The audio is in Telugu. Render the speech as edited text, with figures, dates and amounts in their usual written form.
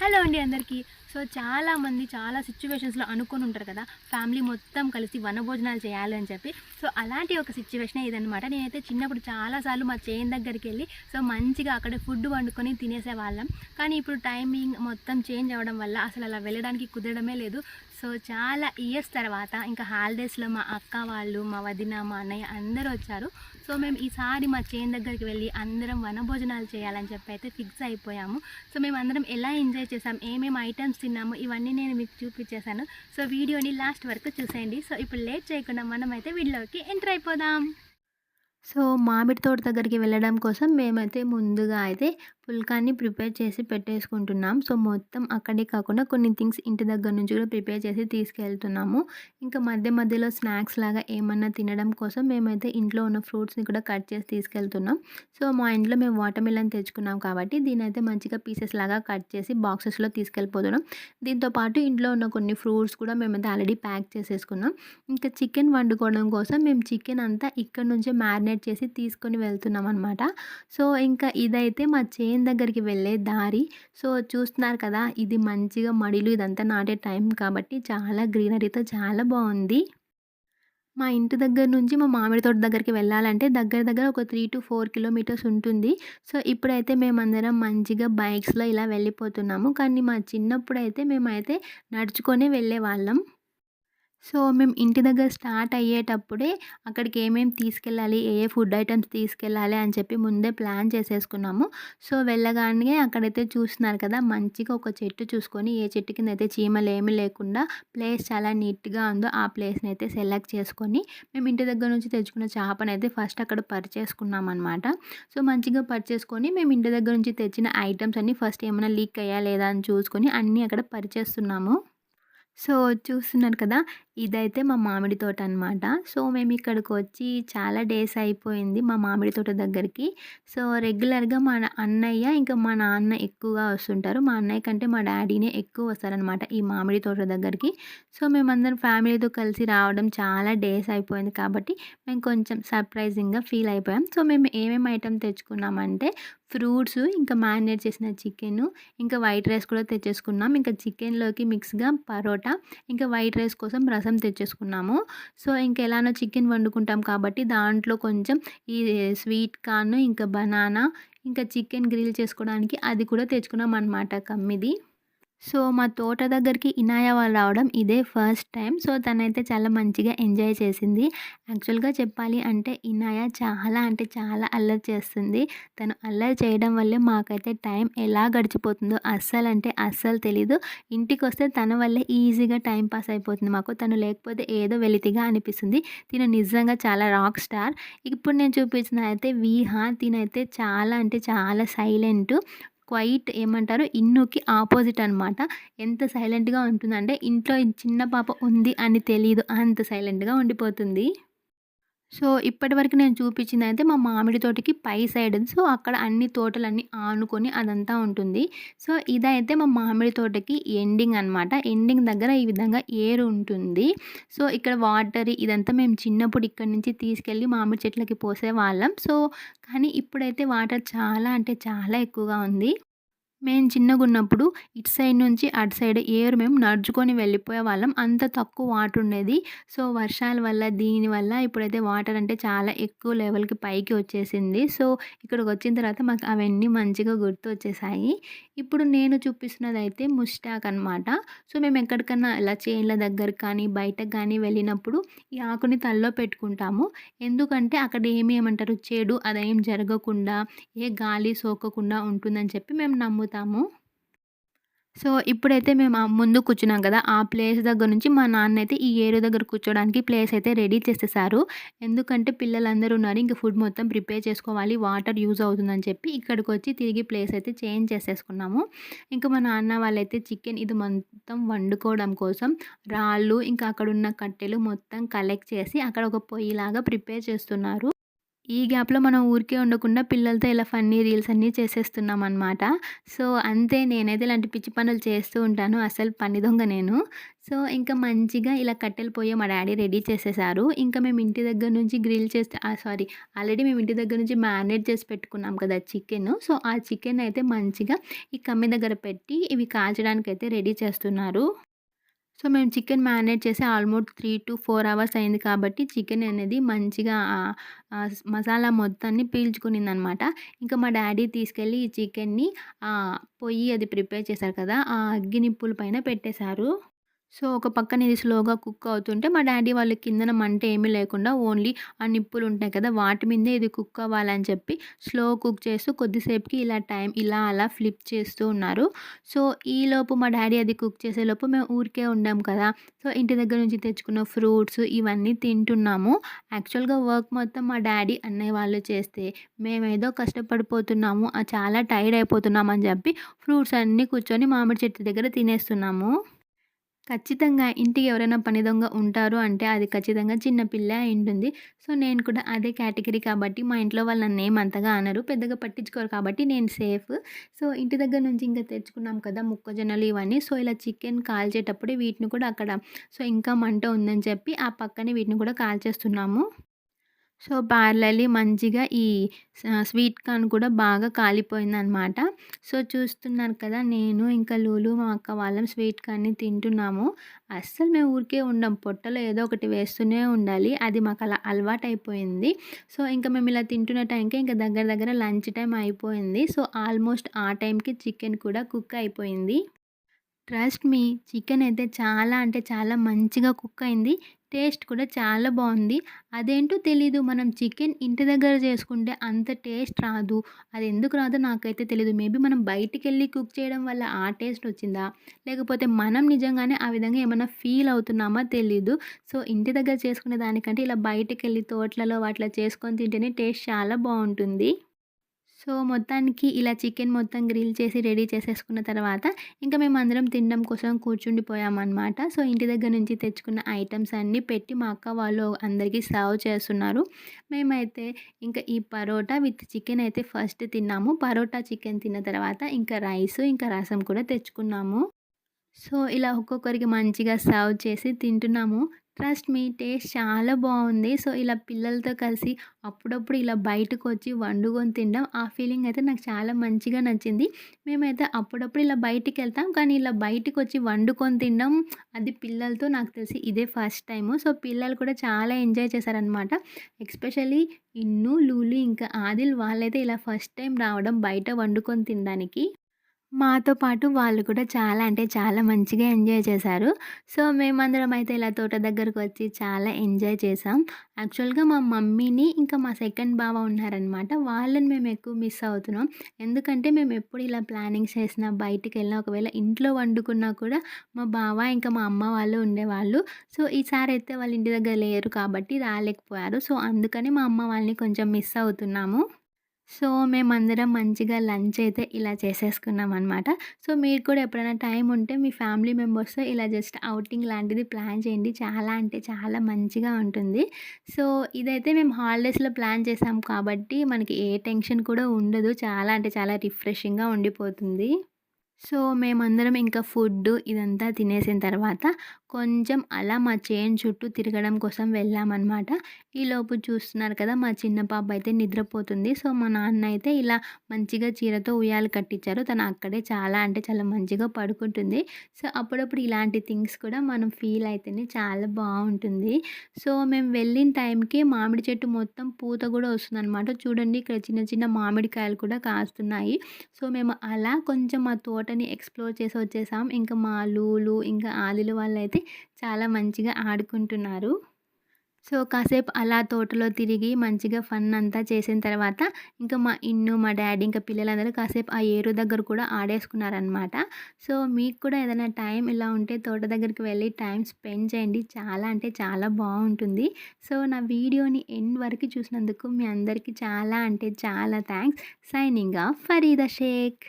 హలో అండి అందరికీ. సో చాలామంది చాలా సిచ్యువేషన్స్‌లో అనుకోని ఉంటారు కదా! ఫ్యామిలీ మొత్తం కలిసి వనభోజనాలు చేయాలి అని చెప్పి. సో అలాంటి ఒక సిచ్యువేషనే ఇదనమాట. నేనైతే చిన్నప్పుడు చాలా సార్లు మా చేను దగ్గరికెళ్ళి మంచిగా అక్కడే ఫుడ్ వండుకొని తినేసేవాళ్ళం. కానీ ఇప్పుడు టైమింగ్ మొత్తం చేంజ్ అవ్వడం వల్ల అసలు అలా వెళ్ళడానికి కుదరడమే లేదు. సో చాలా ఇయర్స్ తర్వాత ఇంకా హాలిడేస్‌లో మా అక్క వాళ్ళు, మా వదిన, మా అన్నయ్య అందరూ వచ్చారు. సో మేము ఈసారి మా చేను దగ్గరికి వెళ్ళి అందరం వనభోజనాలు చేయాలని చెప్పి అయితే ఫిక్స్ అయిపోయాము. సో మేమందరం ఎలా ఎంజాయ్ చేసాం, ఏమేమి ఐటమ్స్ తిన్నాము, ఇవన్నీ నేను మీకు చూపించేశాను. సో వీడియోని లాస్ట్ వరకు చూసేయండి. సో ఇప్పుడు లేట్ చేయకుండా మనమైతే వీడియోలోకి ఎంటర్ అయిపోదాం. సో మామిడి తోట దగ్గరికి వెళ్ళడం కోసం మేమైతే ముందుగా అయితే పుల్కాన్ని ప్రిపేర్ చేసి పెట్టేసుకుంటున్నాం. సో మొత్తం అక్కడే కాకుండా కొన్ని థింగ్స్ ఇంటి దగ్గర నుంచి కూడా ప్రిపేర్ చేసి తీసుకెళ్తున్నాము. ఇంకా మధ్య మధ్యలో స్నాక్స్ లాగా ఏమన్నా తినడం కోసం మేమైతే ఇంట్లో ఉన్న ఫ్రూట్స్ని కూడా కట్ చేసి తీసుకెళ్తున్నాం. సో మా ఇంట్లో మేము వాటర్ మిలన్ తెచ్చుకున్నాం కాబట్టి దీనైతే మంచిగా పీసెస్ లాగా కట్ చేసి బాక్సెస్లో తీసుకెళ్ళిపోతున్నాం. దీంతో పాటు ఇంట్లో ఉన్న కొన్ని ఫ్రూట్స్ కూడా మేమైతే ఆల్రెడీ ప్యాక్ చేసేసుకున్నాం. ఇంకా చికెన్ వండుకోవడం కోసం మేము చికెన్ అంతా ఇక్కడ నుంచే మ్యారినేట్ చేసి తీసుకొని వెళ్తున్నాం అనమాట. సో ఇంకా ఇదైతే మా చేను దగ్గరికి వెళ్ళే దారి. సో చూస్తున్నారు కదా, ఇది మంచిగా మడిలు ఇదంతా నాటే టైం కాబట్టి చాలా గ్రీనరీతో చాలా బాగుంది. మా ఇంటి దగ్గర నుంచి మా మామిడి తోట దగ్గరికి వెళ్ళాలంటే దగ్గర దగ్గర ఒక 3-4 కిలోమీటర్స్ ఉంటుంది. సో ఇప్పుడైతే మేమందరం మంచిగా బైక్స్లో ఇలా వెళ్ళిపోతున్నాము. కానీ మా చిన్నప్పుడైతే మేమైతే నడుచుకొనే వెళ్ళేవాళ్ళం. సో మేము ఇంటి దగ్గర స్టార్ట్ అయ్యేటప్పుడే అక్కడికి ఏమేమి తీసుకెళ్ళాలి, ఏ ఏ ఫుడ్ ఐటమ్స్ తీసుకెళ్ళాలి అని చెప్పి ముందే ప్లాన్ చేసేసుకున్నాము. సో వెళ్ళగానే అక్కడైతే చూస్తున్నారు కదా, మంచిగా ఒక చెట్టు చూసుకొని ఏ చెట్టు కింద అయితే చీమలు ఏమీ లేకుండా ప్లేస్ చాలా నీట్గా ఉందో ఆ ప్లేస్ని అయితే సెలెక్ట్ చేసుకొని మేము ఇంటి దగ్గర నుంచి తెచ్చుకున్న చేపనైతే ఫస్ట్ అక్కడ పరిచేసుకున్నాం అనమాట. సో మంచిగా పరిచేసుకొని మేము ఇంటి దగ్గర నుంచి తెచ్చిన ఐటమ్స్ అన్నీ ఫస్ట్ ఏమైనా లీక్ అయ్యా లేదా అని చూసుకొని అన్నీ అక్కడ పరిచేస్తున్నాము. సో చూస్తున్నారు కదా, ఇదైతే మా మామిడి తోట అనమాట. సో మేము ఇక్కడికి వచ్చి చాలా డేస్ అయిపోయింది మా మామిడి తోట దగ్గరికి. సో రెగ్యులర్గా మా అన్నయ్య ఇంకా మా నాన్న ఎక్కువగా వస్తుంటారు. మా అన్నయ్య కంటే మా డాడీనే ఎక్కువ వస్తారనమాట ఈ మామిడి తోట దగ్గరికి. సో మేమందరం ఫ్యామిలీతో కలిసి రావడం చాలా డేస్ అయిపోయింది కాబట్టి మేము కొంచెం సర్ప్రైజింగ్గా ఫీల్ అయిపోయాం. సో మేము ఏమేమి ఐటమ్ తెచ్చుకున్నామంటే ఫ్రూట్స్, ఇంకా మ్యారినేట్ చేసిన చికెను, ఇంకా వైట్ రైస్ కూడా తెచ్చేసుకున్నాం. ఇంకా చికెన్లోకి మిక్స్గా పరోటా, ఇంకా వైట్ రైస్ కోసం రసం తెచ్చేసుకున్నాము. సో ఇంకా ఎలానో చికెన్ వండుకుంటాం కాబట్టి దాంట్లో కొంచెం ఈ స్వీట్ కార్న్, ఇంకా బనానా, ఇంకా చికెన్ గ్రిల్ చేసుకోవడానికి అది కూడా తెచ్చుకున్నాం అనమాట కమ్మిది. సో మా తోట దగ్గరికి ఇనాయ వాళ్ళు రావడం ఇదే ఫస్ట్ టైం. సో తనైతే చాలా మంచిగా ఎంజాయ్ చేసింది. యాక్చువల్గా చెప్పాలి అంటే ఇనాయ చాలా అంటే చాలా అల్లరి చేస్తుంది. తను అల్లరి చేయడం వల్లే మాకైతే టైం ఎలా గడిచిపోతుందో అస్సలు అంటే అస్సలు తెలీదు. ఇంటికి వస్తే తన వల్లే ఈజీగా టైం పాస్ అయిపోతుంది మాకు. తను లేకపోతే ఏదో వెలితిగా అనిపిస్తుంది. తిను నిజంగా చాలా రాక్ స్టార్. ఇప్పుడు నేను చూపించిన అయితే విహా. తినైతే చాలా అంటే చాలా సైలెంట్, క్వైట్, ఏమంటారు, ఇన్నుకి ఆపోజిట్ అనమాట. ఎంత సైలెంట్గా ఉంటుందంటే ఇంట్లో చిన్న పాప ఉంది అని తెలీదు, అంత సైలెంట్గా ఉండిపోతుంది. సో ఇప్పటివరకు నేను చూపించిందయితే మా మామిడి తోటకి పై సైడ్. సో అక్కడ అన్ని తోటలన్నీ ఆనుకొని అదంతా ఉంటుంది. సో ఇదైతే మా మామిడి తోటకి ఎండింగ్ అనమాట. ఎండింగ్ దగ్గర ఈ విధంగా ఏరు ఉంటుంది. సో ఇక్కడ వాటర్ ఇదంతా మేము చిన్నప్పుడు ఇక్కడ నుంచి తీసుకెళ్ళి మామిడి చెట్లకి పోసేవాళ్ళం. సో కానీ ఇప్పుడైతే వాటర్ చాలా అంటే చాలా ఎక్కువగా ఉంది. మేము చిన్నగున్నప్పుడు ఇటు సైడ్ నుంచి అటు సైడ్ ఏరు మేము నడుచుకొని వెళ్ళిపోయేవాళ్ళం. అంత తక్కువ వాటర్ ఉండేది. సో వర్షాల వల్ల దీనివల్ల ఇప్పుడైతే వాటర్ అంటే చాలా ఎక్కువ లెవెల్‌కి పైకి వచ్చేసింది. సో ఇక్కడికి వచ్చిన తర్వాత మాకు అవన్నీ మంచిగా గుర్తొచ్చేసాయి. ఇప్పుడు నేను చూపిస్తున్నదైతే ముస్టాక్ అనమాట. సో మేము ఎక్కడికన్నా ఇలా చేన్ల దగ్గరకి కానీ బయటకు కానీ వెళ్ళినప్పుడు ఈ ఆకుని తలలో పెట్టుకుంటాము. ఎందుకంటే అక్కడ ఏమంటారు, చెడు అదేం జరగకుండా, ఏ గాలి సోకకుండా ఉంటుందని చెప్పి మేము నమ్ముతాము. సో ఇప్పుడైతే మేము ముందు కూర్చున్నాం కదా, ఆ ప్లేస్ దగ్గర నుంచి మా నాన్న అయితే ఈ ఏరు దగ్గర కూర్చోడానికి ప్లేస్ అయితే రెడీ చేసేసారు. ఎందుకంటే పిల్లలందరూ ఉన్నారు, ఇంక ఫుడ్ మొత్తం ప్రిపేర్ చేసుకోవాలి, వాటర్ యూజ్ అవుతుందని చెప్పి ఇక్కడికి వచ్చి తిరిగి ప్లేస్ అయితే చేంజ్ చేసేసుకున్నాము. ఇంకా మా నాన్న వాళ్ళైతే చికెన్ ఇది మొత్తం వండుకోవడం కోసం రాళ్ళు, ఇంకా అక్కడ ఉన్న కట్టెలు మొత్తం కలెక్ట్ చేసి అక్కడ ఒక పొయ్యిలాగా ప్రిపేర్ చేస్తున్నారు. ఈ గ్యాప్‌లో మనం ఊరికే ఉండకుండా పిల్లలతో ఇలా ఫన్నీ రీల్స్ అన్నీ చేసేస్తున్నామనమాట. సో, అంతే నేనైతే ఇలాంటి పిచ్చి పనులు చేస్తూ ఉంటాను. అసలు పని దొంగ నేను. సో, ఇంకా మంచిగా ఇలా కట్టెల పొయ్యి మా డ్యాడీ రెడీ చేసేసారు. ఇంకా మేము ఇంటి దగ్గర నుంచి గ్రిల్ చేస్తే సారీ ఆల్రెడీ మేము ఇంటి దగ్గర నుంచి మ్యారినేట్ చేసి పెట్టుకున్నాం కదా చికెను. సో, ఆ చికెన్ అయితే మంచిగా ఈ కమ్మి దగ్గర పెట్టి ఇవి కాల్చడానికైతే రెడీ చేస్తున్నారు. సో, మేము చికెన్ మ్యారినేట్ చేసి ఆల్మోస్ట్ 3-4 అవర్స్ అయింది కాబట్టి చికెన్ అనేది మంచిగా మసాలా మొత్తాన్ని పీల్చుకునిందనమాట. ఇంకా మా డ్యాడీ తీసుకెళ్ళి ఈ చికెన్‌ని పొయ్యి అది ప్రిపేర్ చేశారు కదా! ఆ అగ్గి నిప్పుల పైన పెట్టేశారు. సో, ఒక పక్కన ఇది స్లోగా కుక్ అవుతుంటే మా డ్యాడీ వాళ్ళు కిందన మంట ఏమీ లేకుండా ఓన్లీ ఆ నిప్పులు ఉంటాయి కదా! వాటి మీదే ఇది కుక్ అవ్వాలని చెప్పి స్లో కుక్ చేస్తూ కొద్దిసేపుకి ఇలా అలా ఫ్లిప్ చేస్తూ ఉన్నారు. సో, ఈలోపు మా డ్యాడీ అది కుక్ చేసేలోపు మేము ఊరికే ఉండాం కదా! సో, ఇంటి దగ్గర నుంచి తెచ్చుకున్న ఫ్రూట్స్ ఇవన్నీ తింటున్నాము. యాక్చువల్‌గా వర్క్ మొత్తం మా డ్యాడీ, అన్నయ్య వాళ్ళు చేస్తే మేమేదో కష్టపడిపోతున్నాము. చాలా టైర్డ్ అయిపోతున్నాం అని చెప్పి ఫ్రూట్స్ అన్నీ కూర్చొని మామిడి చెట్టు దగ్గర తినేస్తున్నాము. ఖచ్చితంగా ఇంటికి ఎవరైనా పని దొంగ ఉంటారు అంటే అది ఖచ్చితంగా చిన్న పిల్లే అయ్యుంటుంది. సో, నేను కూడా అదే కేటగిరీ కాబట్టి మా ఇంట్లో వాళ్ళు నన్నేం అంతగా అనరు. పెద్దగా పట్టించుకోరు కాబట్టి నేను సేఫ్. సో, ఇంటి దగ్గర నుంచి ఇంకా తెచ్చుకున్నాం కదా మొక్కజొన్నలు ఇవన్నీ. సో, ఇలా చికెన్ కాల్చేటప్పుడే వీటిని కూడా అక్కడ ఇంకా మంట ఉందని చెప్పి ఆ పక్కనే వీటిని కూడా కాల్చేస్తున్నాము. సో, ప్యారలల్లీ మంచిగా ఈ స్వీట్ కార్న్ కూడా బాగా కాలిపోయిందనమాట. సో, చూస్తున్నారు కదా! నేను ఇంకా లూలు మా అక్క వాళ్ళం స్వీట్ కార్న్‌ని తింటున్నాము. అస్సలు మేము ఊరికే ఉండం. పొట్టలో ఏదో ఒకటి వేస్తూనే ఉండాలి. అది మాకలా అలవాటయిపోయింది. సో, ఇంక మేము ఇలా తింటున్న టైంకే ఇంక దగ్గర దగ్గర లంచ్ టైమ్ అయిపోయింది. సో, ఆల్మోస్ట్ ఆ టైంకి చికెన్ కూడా కుక్ అయిపోయింది. ట్రస్ట్ మీ చికెన్ అయితే చాలా అంటే చాలా మంచిగా కుక్ అయింది. టేస్ట్ కూడా చాలా బావుంది. అదేంటో తెలీదు. మనం చికెన్ ఇంటి దగ్గర చేసుకుంటే అంత టేస్ట్ రాదు. అది ఎందుకు రాదో నాకైతే తెలీదు. మేబీ మనం బయటికెళ్ళి కుక్ చేయడం వల్ల ఆ టేస్ట్ వచ్చిందా? లేకపోతే మనం నిజంగానే ఆ విధంగా ఏమన్నా ఫీల్ అవుతున్నామా తెలీదు. సో, ఇంటి దగ్గర చేసుకునే దానికంటే ఇలా బయటికెళ్ళి తోటలలో వాటిలో చేసుకొని తింటేనే టేస్ట్ చాలా బావుంటుంది. సో, మొత్తానికి ఇలా చికెన్ మొత్తం గ్రిల్ చేసి రెడీ చేసేసుకున్న తర్వాత ఇంకా మేమందరం తినడం కోసం కూర్చుండిపోయామన్నమాట. సో, ఇంటి దగ్గర నుంచి తెచ్చుకున్న ఐటెమ్స్ అన్నీ పెట్టి మా అక్క వాళ్ళు అందరికీ సర్వ్ చేస్తున్నారు. మేమైతే ఇంకా ఈ పరోటా విత్ చికెన్ అయితే ఫస్ట్ తిన్నాము. పరోటా, చికెన్ తిన్న తర్వాత ఇంకా రైసు, ఇంకా రసం కూడా తెచ్చుకున్నాము. సో, ఇలా ఒక్కొక్కరికి మంచిగా సర్వ్ చేసి తింటున్నాము. ట్రస్ట్ మీ టేస్ట్ చాలా బావుంది. సో, ఇలా పిల్లలతో కలిసి అప్పుడప్పుడు ఇలా బయటకొచ్చి వండుకొని తినడం ఆ ఫీలింగ్ అయితే నాకు చాలా మంచిగా నచ్చింది. మేమైతే అప్పుడప్పుడు ఇలా బయటికెళ్తాం. కానీ ఇలా బయటికొచ్చి వండుకొని తినడం అది పిల్లలతో నాకు తెలిసి ఇదే ఫస్ట్ టైము. సో, పిల్లలు కూడా చాలా ఎంజాయ్ చేశారనమాట. ఎస్పెషల్లీ ఇన్ను, లూలి ఇంకా ఆదిల్ వాళ్ళైతే ఇలా ఫస్ట్ టైం రావడం బయట వండుకొని తినడానికి. మాతో పాటు వాళ్ళు కూడా చాలా అంటే చాలా మంచిగా ఎంజాయ్ చేశారు. సో, మేమందరం అయితే ఇలా తోట దగ్గరకొచ్చి చాలా ఎంజాయ్ చేసాం. యాక్చువల్‌గా మా మమ్మీని, ఇంకా మా సెకండ్ బావ ఉన్నారనమాట. వాళ్ళని మేము ఎక్కువ మిస్ అవుతున్నాం. ఎందుకంటే మేము ఎప్పుడు ఇలా ప్లానింగ్స్ చేసినా, బయటికెళ్ళినా, ఒకవేళ ఇంట్లో వండుకున్నా కూడా మా బావ, ఇంకా మా అమ్మ వాళ్ళు ఉండేవాళ్ళు. సో, ఈసారైతే వాళ్ళ ఇంటి దగ్గర లేరు కాబట్టి రాలేకపోయారు. సో, అందుకని మా అమ్మ వాళ్ళని కొంచెం మిస్ అవుతున్నాము. సో, మేమందరం మంచిగా లంచ్ అయితే ఇలా చేసేసుకున్నామనమాట. సో, మీరు కూడా ఎప్పుడైనా టైం ఉంటే మీ ఫ్యామిలీ మెంబర్స్‌తో ఇలా జస్ట్ ఔటింగ్ లాంటిది ప్లాన్ చేయండి. చాలా అంటే చాలా మంచిగా ఉంటుంది. సో, ఇదైతే మేము హాలిడేస్‌లో ప్లాన్ చేసాం కాబట్టి మనకి ఏ టెన్షన్ కూడా ఉండదు. చాలా అంటే చాలా రిఫ్రెషింగ్‌గా ఉండిపోతుంది. సో, మేమందరం ఇంకా ఫుడ్డు ఇదంతా తినేసిన తర్వాత కొంచెం అలా మా చేను చుట్టూ తిరగడం కోసం వెళ్ళామన్నమాట. ఈలోపు చూస్తున్నారు కదా! మా చిన్న పాప అయితే నిద్రపోతుంది. సో, మా నాన్న అయితే ఇలా మంచిగా చీరతో ఉయ్యాల కట్టించారు. తను అక్కడే చాలా అంటే చాలా మంచిగా పడుకుంటుంది. సో, అప్పుడప్పుడు ఇలాంటి థింగ్స్ కూడా మనం ఫీల్ అయితేనే చాలా బావుంటుంది. సో, మేము వెళ్ళిన టైంకి మామిడి చెట్టు మొత్తం పూత కూడా వస్తుందన్నమాట. చూడండి ఇక్కడ చిన్న చిన్న మామిడికాయలు కూడా కాస్తున్నాయి. సో, మేము అలా కొంచెం మా తోటని ఎక్స్‌ప్లోర్ చేసి వచ్చేసాం. ఇంకా మా లూలు, ఇంకా ఆదిలు వాళ్ళైతే చాలా మంచిగా ఆడుకుంటున్నారు. సో, కాసేపు అలా తోటలో తిరిగి మంచిగా ఫన్ అంతా చేసిన తర్వాత ఇంకా మా ఇన్ను, మా డ్యాడీ ఇంకా పిల్లలందరూ కాసేపు ఆ ఏరు దగ్గర కూడా ఆడేసుకున్నారనమాట. సో, మీకు కూడా ఏదైనా టైం ఇలా ఉంటే తోట దగ్గరికి వెళ్ళి టైం స్పెండ్ చేయండి. చాలా అంటే చాలా బావుంటుంది. సో, నా వీడియోని ఎండ్ వరకు చూసినందుకు మీ అందరికీ చాలా అంటే చాలా thanks. Signing off Farida Sheikh.